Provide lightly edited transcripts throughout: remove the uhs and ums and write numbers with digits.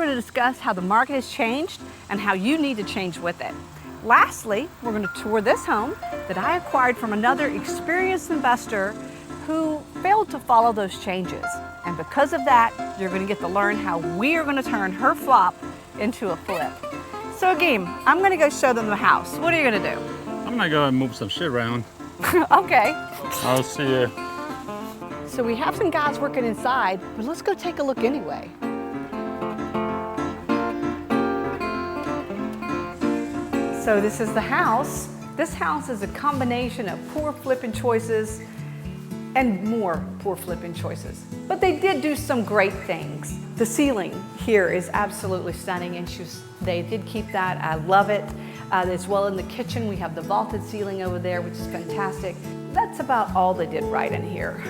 going to discuss how the market has changed and how you need to change with it. Lastly, we're going to tour this home that I acquired from another experienced investor who failed to follow those changes. And because of that, you're going to get to learn how we are going to turn her flop into a flip. So again, I'm going to go show them the house. What are you going to do? I'm going to go and move some shit around. Okay. I'll see you. So we have some guys working inside, but let's go take a look anyway. So this is the house. This house is a combination of poor flipping choices and more poor flipping choices. But they did do some great things. The ceiling here is absolutely stunning, and they did keep that. I love it. As well in the kitchen, we have the vaulted ceiling over there, which is fantastic. That's about all they did right in here.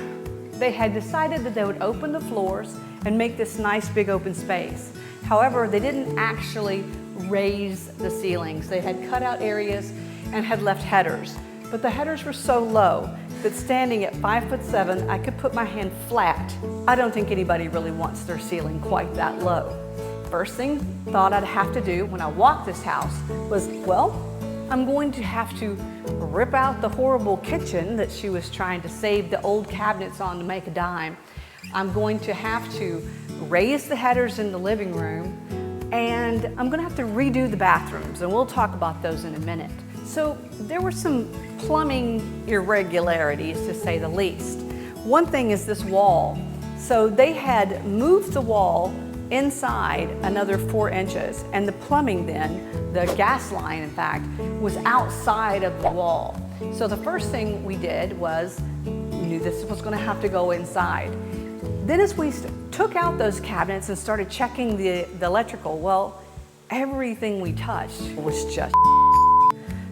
They had decided that they would open the floors and make this nice big open space. However, they didn't actually raise the ceilings. They had cut out areas and had left headers. But the headers were so low that standing at 5'7", I could put my hand flat. I don't think anybody really wants their ceiling quite that low. First thing thought I'd have to do when I walked this house was, well, I'm going to have to rip out the horrible kitchen that she was trying to save the old cabinets on to make a dime. I'm going to have to raise the headers in the living room, and I'm going to have to redo the bathrooms, and we'll talk about those in a minute. So there were some plumbing irregularities, to say the least. One thing is this wall. So they had moved the wall inside another 4 inches, and the plumbing then, the gas line in fact, was outside of the wall. So the first thing we did was, we knew this was going to have to go inside. Then as we took out those cabinets and started checking the electrical, well, everything we touched was just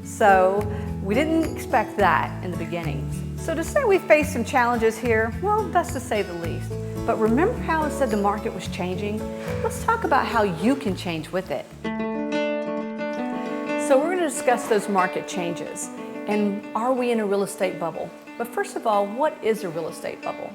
so we didn't expect that in the beginning. So to say we faced some challenges here, well, that's to say the least. But remember how I said the market was changing? Let's talk about how you can change with it. So we're going to discuss those market changes, and are we in a real estate bubble? But first of all, what is a real estate bubble?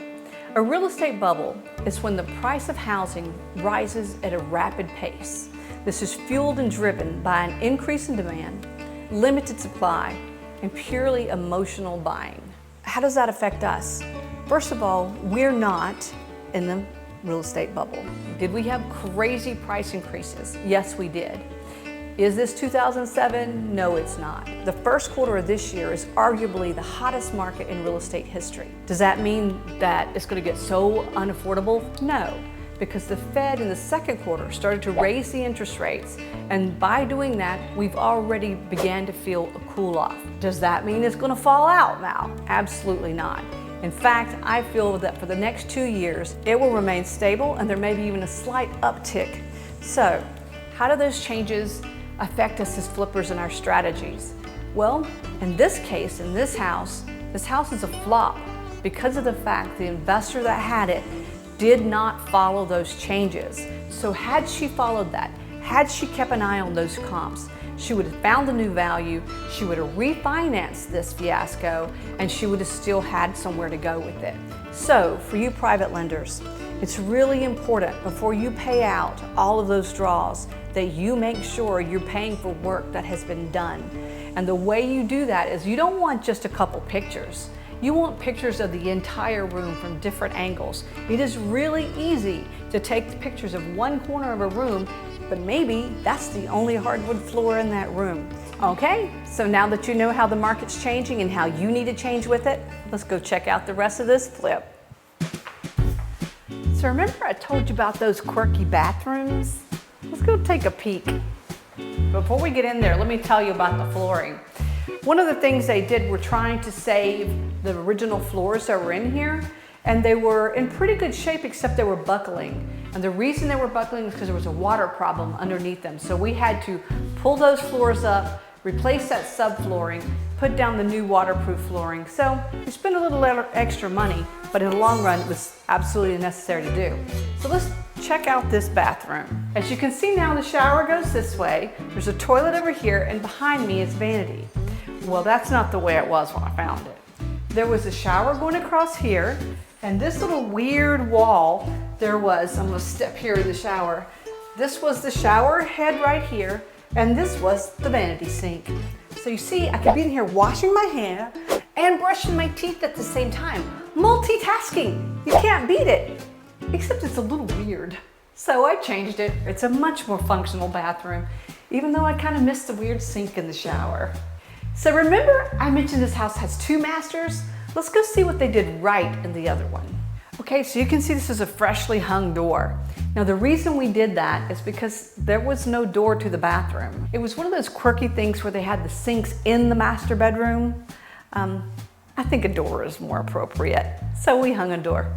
A real estate bubble is when the price of housing rises at a rapid pace. This is fueled and driven by an increase in demand, limited supply, and purely emotional buying. How does that affect us? First of all, we're not in the real estate bubble. Did we have crazy price increases? Yes, we did. Is this 2007? No, it's not. The first quarter of this year is arguably the hottest market in real estate history. Does that mean that it's going to get so unaffordable? No, because the Fed in the second quarter started to raise the interest rates, and by doing that, we've already began to feel a cool off. Does that mean it's going to fall out now? Absolutely not. In fact, I feel that for the next 2 years, it will remain stable, and there may be even a slight uptick. So, how do those changes affect us as flippers in our strategies? Well, in this case, in this house is a flop because of the fact the investor that had it did not follow those changes. So had she followed that, had she kept an eye on those comps, she would have found a new value, she would have refinanced this fiasco, and she would have still had somewhere to go with it. So for you private lenders, it's really important before you pay out all of those draws that you make sure you're paying for work that has been done. And the way you do that is you don't want just a couple pictures. You want pictures of the entire room from different angles. It is really easy to take pictures of one corner of a room, but maybe that's the only hardwood floor in that room. Okay, so now that you know how the market's changing and how you need to change with it, let's go check out the rest of this flip. So remember I told you about those quirky bathrooms? Let's go take a peek. Before we get in there, let me tell you about the flooring. One of the things they did were trying to save the original floors that were in here, and they were in pretty good shape except they were buckling. And the reason they were buckling is because there was a water problem underneath them. So we had to pull those floors up, replace that subflooring, put down the new waterproof flooring. So we spent a little extra money, but in the long run, it was absolutely necessary to do. So let's check out this bathroom. As you can see now, the shower goes this way. There's a toilet over here, and behind me is vanity. Well, that's not the way it was when I found it. There was a shower going across here, and this little weird wall, there was, I'm gonna step here in the shower, This was the shower head right here, and this was the vanity sink. So you see, I could be in here washing my hair and brushing my teeth at the same time. Multitasking, you can't beat it. Except it's a little weird. So I changed it. It's a much more functional bathroom, even though I kind of missed the weird sink in the shower. So remember I mentioned this house has 2 masters? Let's go see what they did right in the other one. Okay, so you can see this is a freshly hung door. Now the reason we did that is because there was no door to the bathroom. It was one of those quirky things where they had the sinks in the master bedroom. I think a door is more appropriate, so we hung a door.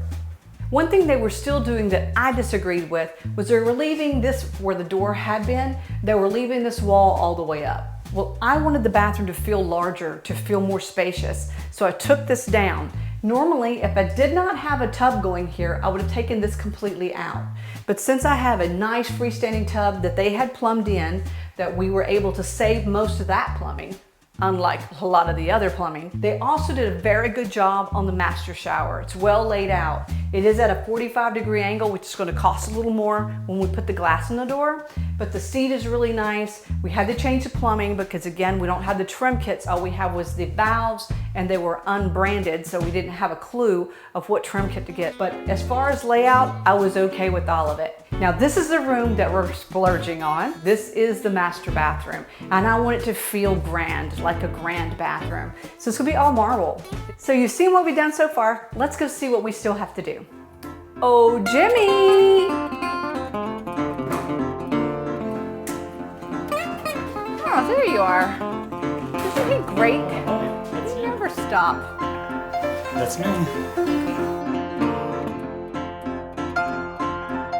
One thing they were still doing that I disagreed with was they were leaving this where the door had been, they were leaving this wall all the way up. Well, I wanted the bathroom to feel larger, to feel more spacious, so I took this down. Normally, if I did not have a tub going here, I would have taken this completely out. But since I have a nice freestanding tub that they had plumbed in, that we were able to save most of that plumbing, unlike a lot of the other plumbing. They also did a very good job on the master shower. It's well laid out. It is at a 45-degree angle, which is going to cost a little more when we put the glass in the door, but the seat is really nice. We had to change the plumbing because again, we don't have the trim kits. All we have was the valves and they were unbranded, so we didn't have a clue of what trim kit to get. But as far as layout, I was okay with all of it. Now this is the room that we're splurging on. This is the master bathroom, and I want it to feel grand, like a grand bathroom. So it's gonna be all marble. So you've seen what we've done so far. Let's go see what we still have to do. Oh, Jimmy! Oh, there you are. Isn't he great? That's You you. never stop. That's me.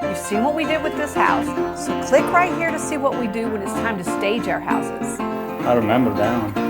You've seen what we did with this house. So click right here to see what we do when it's time to stage our houses. I remember that one.